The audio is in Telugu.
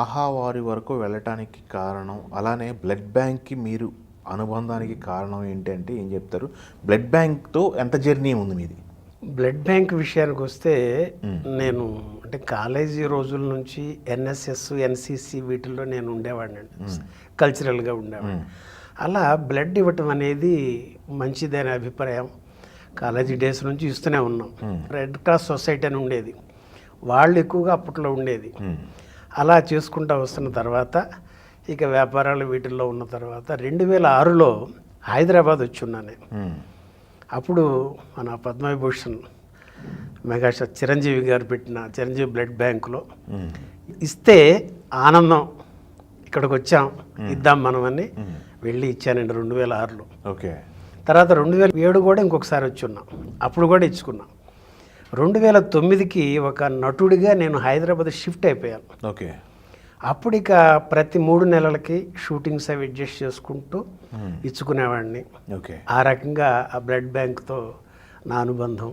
ఆహా వారి వరకు వెళ్ళటానికి కారణం, అలానే బ్లడ్ బ్యాంక్కి మీరు అనుబంధానికి కారణం ఏంటంటే ఏం చెప్తారు? బ్లడ్ బ్యాంక్తో ఎంత జర్నీ ఉంది మీది? బ్లడ్ బ్యాంక్ విషయానికి వస్తే నేను అంటే కాలేజీ రోజుల నుంచి ఎన్ఎస్ఎస్ ఎన్సిసి వీటిల్లో నేను ఉండేవాడిని అండి, కల్చరల్గా ఉండేవాడిని. అలా బ్లడ్ ఇవ్వటం అనేది మంచిదనే అభిప్రాయం కాలేజీ డేస్ నుంచి ఇస్తూనే ఉన్నాం. రెడ్ క్రాస్ సొసైటీ అని ఉండేది, వాళ్ళు ఎక్కువగా అప్పట్లో ఉండేది. అలా చేసుకుంటూ వస్తున్న తర్వాత ఇక వ్యాపారాలు వీటిల్లో ఉన్న తర్వాత 2006లో హైదరాబాద్ వచ్చి ఉన్నాను నేను. అప్పుడు మన పద్మవిభూషణ్ మెగాస్టార్ చిరంజీవి గారు పెట్టిన చిరంజీవి బ్లడ్ బ్యాంకులో ఇస్తే ఆనందం, ఇక్కడికి వచ్చాం ఇద్దాం మనం అని వెళ్ళి ఇచ్చానండి 2006లో. ఓకే. తర్వాత 2007 కూడా ఇంకొకసారి వచ్చి ఉన్నాం, అప్పుడు కూడా ఇచ్చుకున్నాం. 2009కి ఒక నటుడిగా నేను హైదరాబాద్ షిఫ్ట్ అయిపోయాను. ఓకే. అప్పుడు ఇక ప్రతి 3 నెలలకి షూటింగ్స్ అవి అడ్జస్ట్ చేసుకుంటూ ఇచ్చుకునేవాడిని. ఓకే. ఆ రకంగా ఆ బ్లడ్ బ్యాంక్తో నా అనుబంధం.